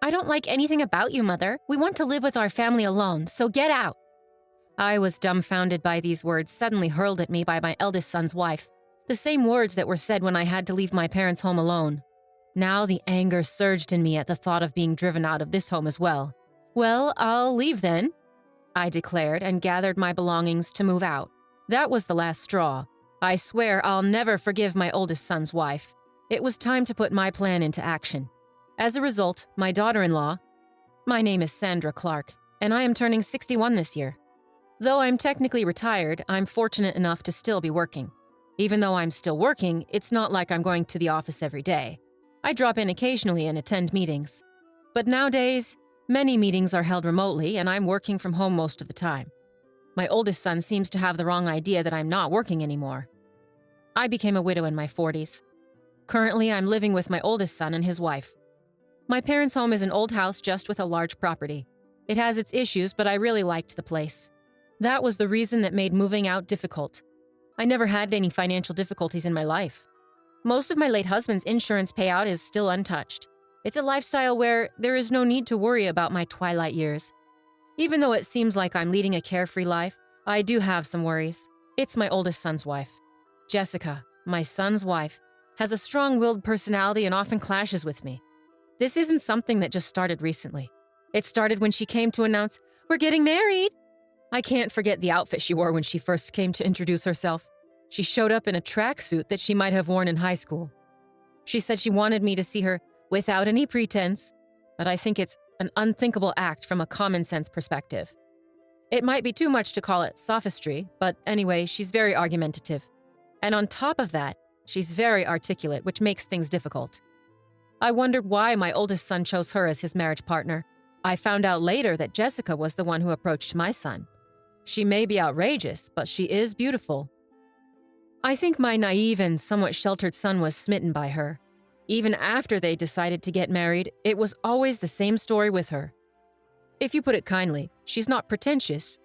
I don't like anything about you, Mother. We want to live with our family alone, so get out. I was dumbfounded by these words suddenly hurled at me by my eldest son's wife. The same words that were said when I had to leave my parents' home alone. Now the anger surged in me at the thought of being driven out of this home as well. Well, I'll leave then, I declared and gathered my belongings to move out. That was the last straw. I swear I'll never forgive my oldest son's wife. It was time to put my plan into action. As a result, my daughter-in-law, my name is Sandra Clark, and I am turning 61 this year. Though I'm technically retired, I'm fortunate enough to still be working. Even though I'm still working, it's not like I'm going to the office every day. I drop in occasionally and attend meetings. But nowadays, many meetings are held remotely, and I'm working from home most of the time. My oldest son seems to have the wrong idea that I'm not working anymore. I became a widow in my 40s. Currently, I'm living with my oldest son and his wife. My parents' home is an old house just with a large property. It has its issues, but I really liked the place. That was the reason that made moving out difficult. I never had any financial difficulties in my life. Most of my late husband's insurance payout is still untouched. It's a lifestyle where there is no need to worry about my twilight years. Even though it seems like I'm leading a carefree life, I do have some worries. It's my oldest son's wife. Jessica, my son's wife, has a strong-willed personality and often clashes with me. This isn't something that just started recently. It started when she came to announce, "We're getting married." I can't forget the outfit she wore when she first came to introduce herself. She showed up in a tracksuit that she might have worn in high school. She said she wanted me to see her without any pretense, but I think it's an unthinkable act from a common-sense perspective. It might be too much to call it sophistry, but anyway, she's very argumentative. And on top of that, she's very articulate, which makes things difficult. I wondered why my oldest son chose her as his marriage partner. I found out later that Jessica was the one who approached my son. She may be outrageous, but she is beautiful. I think my naive and somewhat sheltered son was smitten by her. Even after they decided to get married, it was always the same story with her. If you put it kindly, she's not pretentious.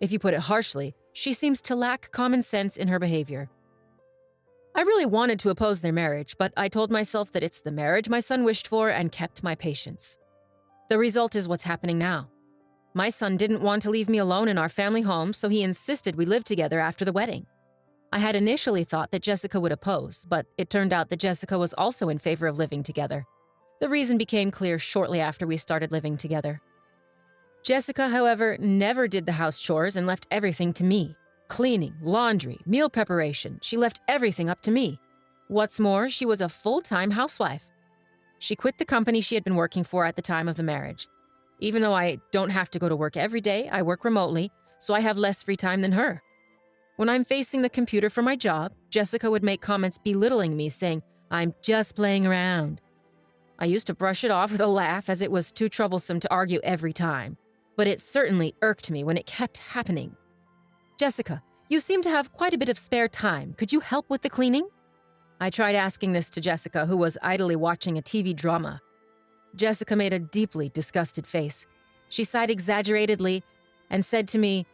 If you put it harshly, she seems to lack common sense in her behavior. I really wanted to oppose their marriage, but I told myself that it's the marriage my son wished for and kept my patience. The result is what's happening now. My son didn't want to leave me alone in our family home, so he insisted we live together after the wedding. I had initially thought that Jessica would oppose, but it turned out that Jessica was also in favor of living together. The reason became clear shortly after we started living together. Jessica, however, never did the house chores and left everything to me. Cleaning, laundry, meal preparation, she left everything up to me. What's more, she was a full-time housewife. She quit the company she had been working for at the time of the marriage. Even though I don't have to go to work every day, I work remotely, so I have less free time than her. When I'm facing the computer for my job, Jessica would make comments belittling me, saying, "I'm just playing around." I used to brush it off with a laugh as it was too troublesome to argue every time, but it certainly irked me when it kept happening. "Jessica, you seem to have quite a bit of spare time. Could you help with the cleaning?" I tried asking this to Jessica, who was idly watching a TV drama. Jessica made a deeply disgusted face. She sighed exaggeratedly and said to me,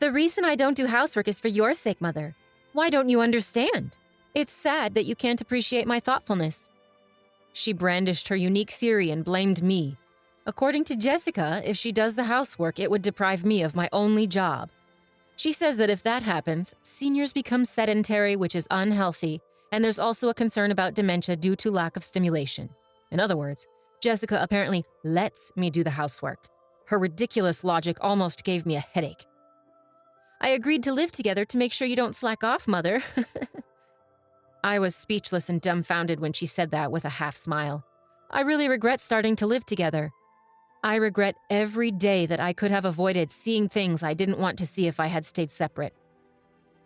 "The reason I don't do housework is for your sake, Mother. Why don't you understand? It's sad that you can't appreciate my thoughtfulness." She brandished her unique theory and blamed me. According to Jessica, if she does the housework, it would deprive me of my only job. She says that if that happens, seniors become sedentary, which is unhealthy, and there's also a concern about dementia due to lack of stimulation. In other words, Jessica apparently lets me do the housework. Her ridiculous logic almost gave me a headache. "I agreed to live together to make sure you don't slack off, Mother." I was speechless and dumbfounded when she said that with a half smile. I really regret starting to live together. I regret every day that I could have avoided seeing things I didn't want to see if I had stayed separate.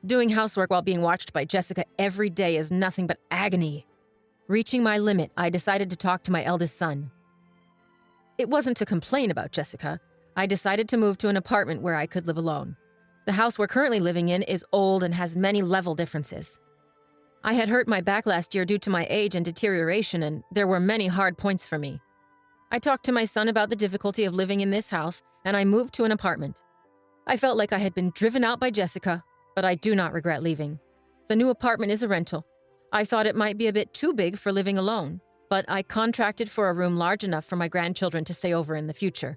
Doing housework while being watched by Jessica every day is nothing but agony. Reaching my limit, I decided to talk to my eldest son. It wasn't to complain about Jessica. I decided to move to an apartment where I could live alone. The house we're currently living in is old and has many level differences. I had hurt my back last year due to my age and deterioration, and there were many hard points for me. I talked to my son about the difficulty of living in this house, and I moved to an apartment. I felt like I had been driven out by Jessica, but I do not regret leaving. The new apartment is a rental. I thought it might be a bit too big for living alone, but I contracted for a room large enough for my grandchildren to stay over in the future.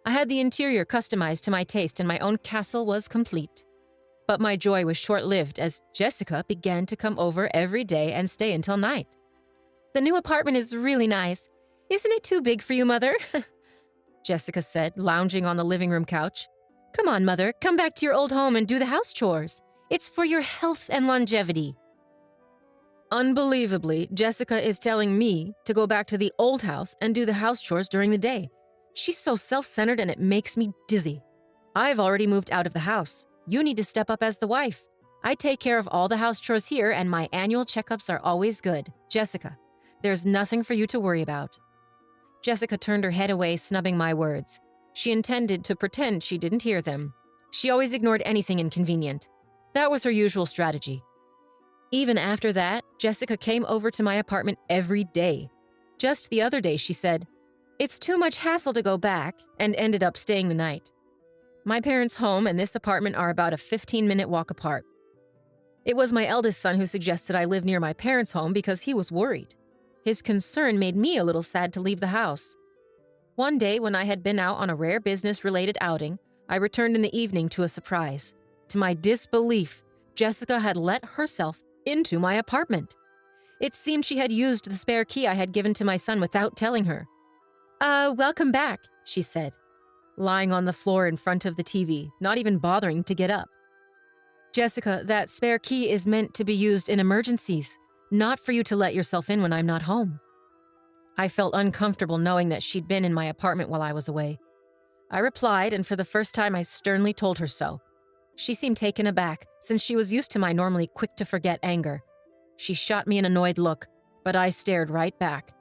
I had the interior customized to my taste and my own castle was complete. But my joy was short-lived as Jessica began to come over every day and stay until night. "The new apartment is really nice. Isn't it too big for you, Mother?" Jessica said, lounging on the living room couch. "Come on, Mother, come back to your old home and do the house chores. It's for your health and longevity." Unbelievably, Jessica is telling me to go back to the old house and do the house chores during the day. She's so self-centered and it makes me dizzy. "I've already moved out of the house. You need to step up as the wife. I take care of all the house chores here and my annual checkups are always good. Jessica, there's nothing for you to worry about." Jessica turned her head away, snubbing my words. She intended to pretend she didn't hear them. She always ignored anything inconvenient. That was her usual strategy. Even after that, Jessica came over to my apartment every day. Just the other day, she said, "It's too much hassle to go back," and ended up staying the night. My parents' home and this apartment are about a 15-minute walk apart. It was my eldest son who suggested I live near my parents' home because he was worried. His concern made me a little sad to leave the house. One day, when I had been out on a rare business-related outing, I returned in the evening to a surprise. To my disbelief, Jessica had let herself into my apartment. It seemed she had used the spare key I had given to my son without telling her. Welcome back," she said, lying on the floor in front of the TV, not even bothering to get up. "Jessica, that spare key is meant to be used in emergencies, not for you to let yourself in when I'm not home." I felt uncomfortable knowing that she'd been in my apartment while I was away. I replied, and for the first time I sternly told her so. She seemed taken aback, since she was used to my normally quick-to-forget anger. She shot me an annoyed look, but I stared right back.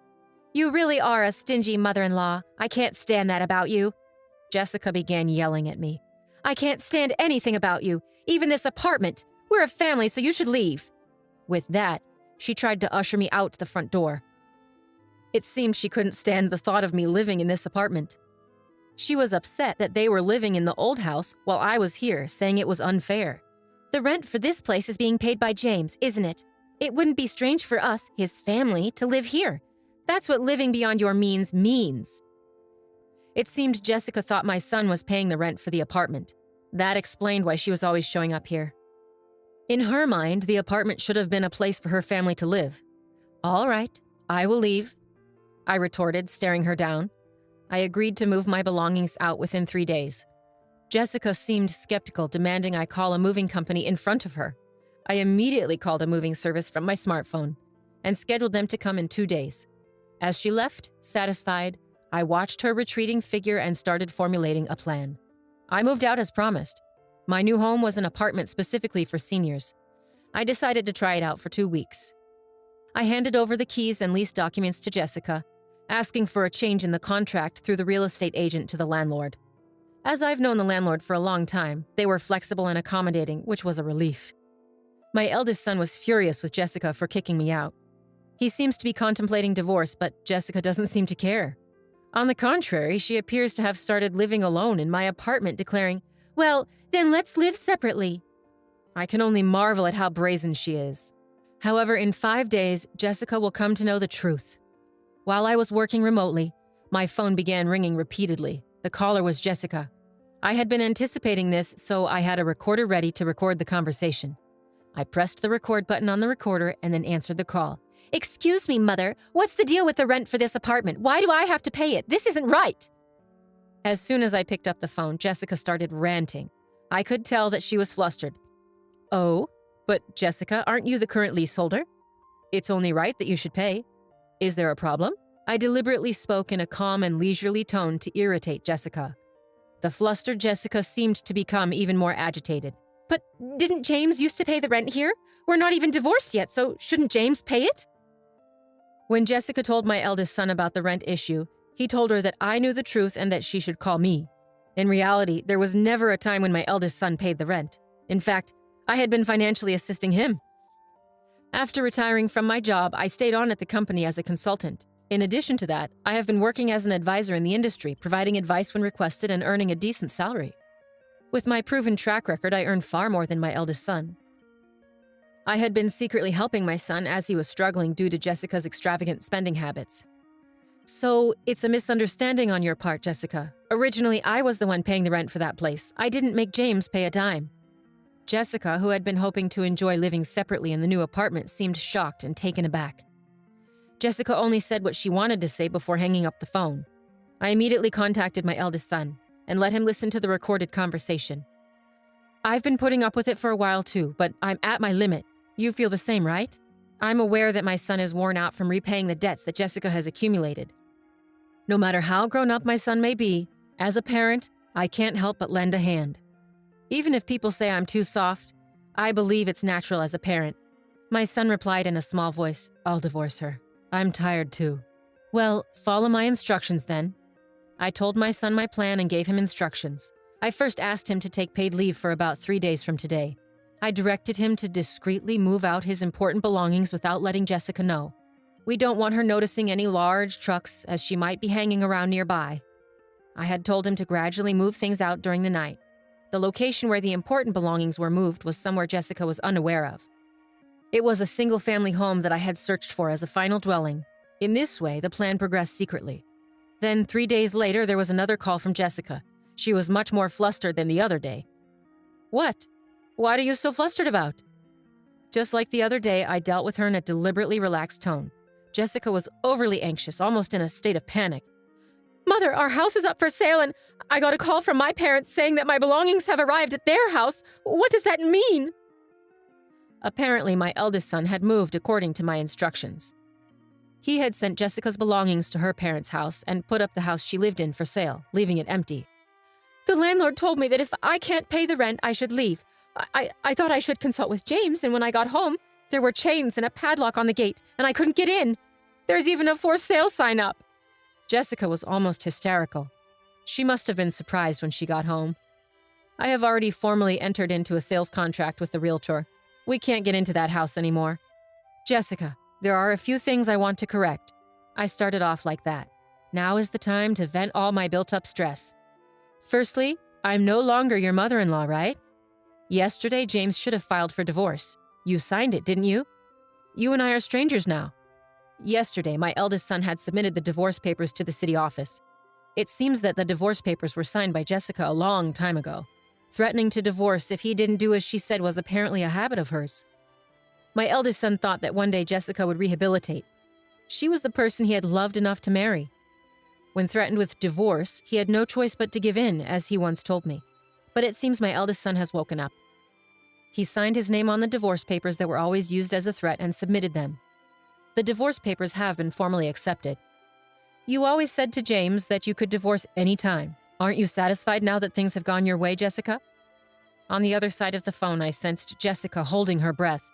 "You really are a stingy mother-in-law. I can't stand that about you." Jessica began yelling at me. "I can't stand anything about you, even this apartment. We're a family, so you should leave." With that, she tried to usher me out the front door. It seemed she couldn't stand the thought of me living in this apartment. She was upset that they were living in the old house while I was here, saying it was unfair. "The rent for this place is being paid by James, isn't it? It wouldn't be strange for us, his family, to live here. That's what living beyond your means means." It seemed Jessica thought my son was paying the rent for the apartment. That explained why she was always showing up here. In her mind, the apartment should have been a place for her family to live. "All right, I will leave," I retorted, staring her down. I agreed to move my belongings out within 3 days. Jessica seemed skeptical, demanding I call a moving company in front of her. I immediately called a moving service from my smartphone and scheduled them to come in 2 days. As she left, satisfied, I watched her retreating figure and started formulating a plan. I moved out as promised. My new home was an apartment specifically for seniors. I decided to try it out for 2 weeks. I handed over the keys and lease documents to Jessica, asking for a change in the contract through the real estate agent to the landlord. As I've known the landlord for a long time, they were flexible and accommodating, which was a relief. My eldest son was furious with Jessica for kicking me out. He seems to be contemplating divorce, but Jessica doesn't seem to care. On the contrary, she appears to have started living alone in my apartment, declaring, "Well, then let's live separately." I can only marvel at how brazen she is. However, in 5 days, Jessica will come to know the truth. While I was working remotely, my phone began ringing repeatedly. The caller was Jessica. I had been anticipating this, so I had a recorder ready to record the conversation. I pressed the record button on the recorder and then answered the call. "Excuse me, Mother. What's the deal with the rent for this apartment? Why do I have to pay it? This isn't right." As soon as I picked up the phone, Jessica started ranting. I could tell that she was flustered. "Oh, but Jessica, aren't you the current leaseholder? It's only right that you should pay. Is there a problem?" I deliberately spoke in a calm and leisurely tone to irritate Jessica. The flustered Jessica seemed to become even more agitated. "But didn't James used to pay the rent here? We're not even divorced yet, so shouldn't James pay it?" When Jessica told my eldest son about the rent issue, he told her that I knew the truth and that she should call me. In reality, there was never a time when my eldest son paid the rent. In fact, I had been financially assisting him. After retiring from my job, I stayed on at the company as a consultant. In addition to that, I have been working as an advisor in the industry, providing advice when requested and earning a decent salary. With my proven track record, I earn far more than my eldest son. I had been secretly helping my son as he was struggling due to Jessica's extravagant spending habits. So, it's a misunderstanding on your part, Jessica. Originally, I was the one paying the rent for that place. I didn't make James pay a dime. Jessica, who had been hoping to enjoy living separately in the new apartment, seemed shocked and taken aback. Jessica only said what she wanted to say before hanging up the phone. I immediately contacted my eldest son and let him listen to the recorded conversation. I've been putting up with it for a while too, but I'm at my limit. You feel the same, right? I'm aware that my son is worn out from repaying the debts that Jessica has accumulated. No matter how grown up my son may be, as a parent, I can't help but lend a hand. Even if people say I'm too soft, I believe it's natural as a parent. My son replied in a small voice, I'll divorce her. I'm tired too. Well, follow my instructions then. I told my son my plan and gave him instructions. I first asked him to take paid leave for about 3 days from today. I directed him to discreetly move out his important belongings without letting Jessica know. We don't want her noticing any large trucks as she might be hanging around nearby. I had told him to gradually move things out during the night. The location where the important belongings were moved was somewhere Jessica was unaware of. It was a single-family home that I had searched for as a final dwelling. In this way, the plan progressed secretly. Then 3 days later, there was another call from Jessica. She was much more flustered than the other day. What? What are you so flustered about? Just like the other day, I dealt with her in a deliberately relaxed tone. Jessica was overly anxious, almost in a state of panic. Mother, our house is up for sale and I got a call from my parents saying that my belongings have arrived at their house. What does that mean? Apparently, my eldest son had moved according to my instructions. He had sent Jessica's belongings to her parents' house and put up the house she lived in for sale, leaving it empty. The landlord told me that if I can't pay the rent, I should leave. I thought I should consult with James, and when I got home, there were chains and a padlock on the gate, and I couldn't get in. There's even a for sale sign up. Jessica was almost hysterical. She must have been surprised when she got home. I have already formally entered into a sales contract with the realtor. We can't get into that house anymore. Jessica, there are a few things I want to correct. I started off like that. Now is the time to vent all my built-up stress. Firstly, I'm no longer your mother-in-law, right? Yesterday, James should have filed for divorce. You signed it, didn't you? You and I are strangers now. Yesterday, my eldest son had submitted the divorce papers to the city office. It seems that the divorce papers were signed by Jessica a long time ago. Threatening to divorce if he didn't do as she said was apparently a habit of hers. My eldest son thought that one day Jessica would rehabilitate. She was the person he had loved enough to marry. When threatened with divorce, he had no choice but to give in, as he once told me. But it seems my eldest son has woken up. He signed his name on the divorce papers that were always used as a threat and submitted them. The divorce papers have been formally accepted. You always said to James that you could divorce any time. Aren't you satisfied now that things have gone your way, Jessica? On the other side of the phone, I sensed Jessica holding her breath.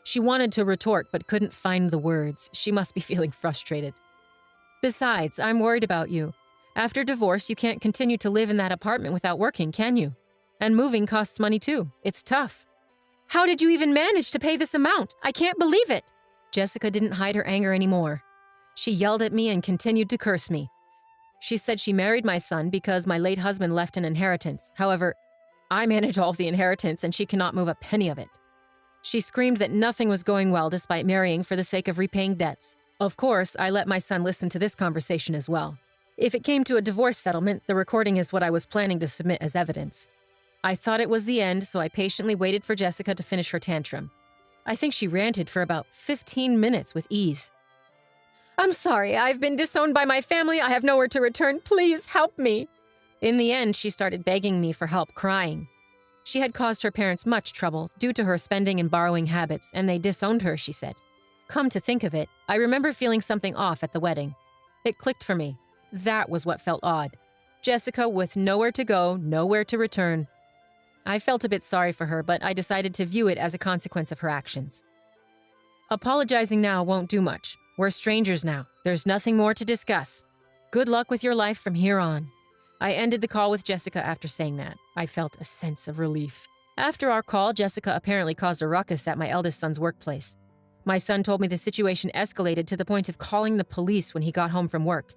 She wanted to retort but couldn't find the words. She must be feeling frustrated. Besides, I'm worried about you. After divorce, you can't continue to live in that apartment without working, can you? And moving costs money too. It's tough. How did you even manage to pay this amount? I can't believe it. Jessica didn't hide her anger anymore. She yelled at me and continued to curse me. She said she married my son because my late husband left an inheritance. However, I manage all of the inheritance and she cannot move a penny of it. She screamed that nothing was going well despite marrying for the sake of repaying debts. Of course, I let my son listen to this conversation as well. If it came to a divorce settlement, the recording is what I was planning to submit as evidence. I thought it was the end, so I patiently waited for Jessica to finish her tantrum. I think she ranted for about 15 minutes with ease. I'm sorry, I've been disowned by my family. I have nowhere to return. Please help me. In the end, she started begging me for help, crying. She had caused her parents much trouble due to her spending and borrowing habits, and they disowned her, she said. Come to think of it, I remember feeling something off at the wedding. It clicked for me. That was what felt odd. Jessica with nowhere to go, nowhere to return. I felt a bit sorry for her, but I decided to view it as a consequence of her actions. Apologizing now won't do much. We're strangers now. There's nothing more to discuss. Good luck with your life from here on. I ended the call with Jessica after saying that. I felt a sense of relief. After our call, Jessica apparently caused a ruckus at my eldest son's workplace. My son told me the situation escalated to the point of calling the police when he got home from work.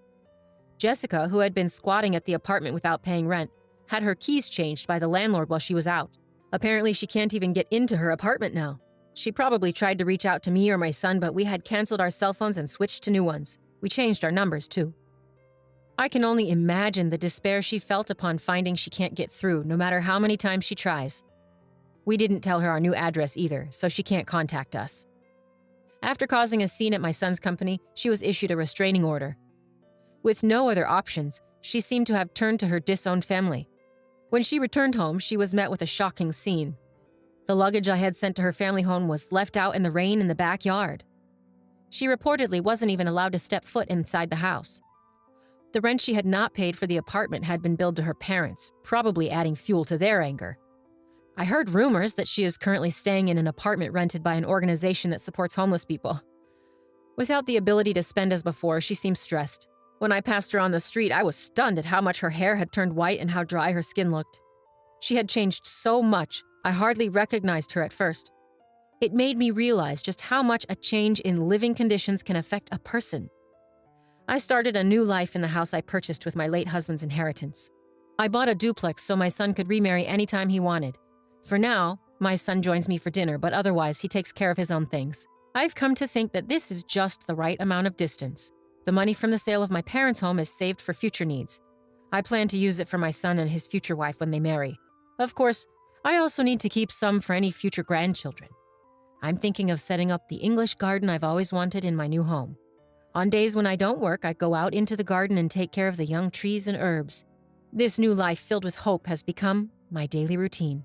Jessica, who had been squatting at the apartment without paying rent, had her keys changed by the landlord while she was out. Apparently, she can't even get into her apartment now. She probably tried to reach out to me or my son, but we had canceled our cell phones and switched to new ones. We changed our numbers, too. I can only imagine the despair she felt upon finding she can't get through, no matter how many times she tries. We didn't tell her our new address either, so she can't contact us. After causing a scene at my son's company, she was issued a restraining order. With no other options, she seemed to have turned to her disowned family. When she returned home, she was met with a shocking scene. The luggage I had sent to her family home was left out in the rain in the backyard. She reportedly wasn't even allowed to step foot inside the house. The rent she had not paid for the apartment had been billed to her parents, probably adding fuel to their anger. I heard rumors that she is currently staying in an apartment rented by an organization that supports homeless people. Without the ability to spend as before, she seemed stressed. When I passed her on the street, I was stunned at how much her hair had turned white and how dry her skin looked. She had changed so much, I hardly recognized her at first. It made me realize just how much a change in living conditions can affect a person. I started a new life in the house I purchased with my late husband's inheritance. I bought a duplex so my son could remarry anytime he wanted. For now, my son joins me for dinner, but otherwise he takes care of his own things. I've come to think that this is just the right amount of distance. The money from the sale of my parents' home is saved for future needs. I plan to use it for my son and his future wife when they marry. Of course, I also need to keep some for any future grandchildren. I'm thinking of setting up the English garden I've always wanted in my new home. On days when I don't work, I go out into the garden and take care of the young trees and herbs. This new life filled with hope has become my daily routine.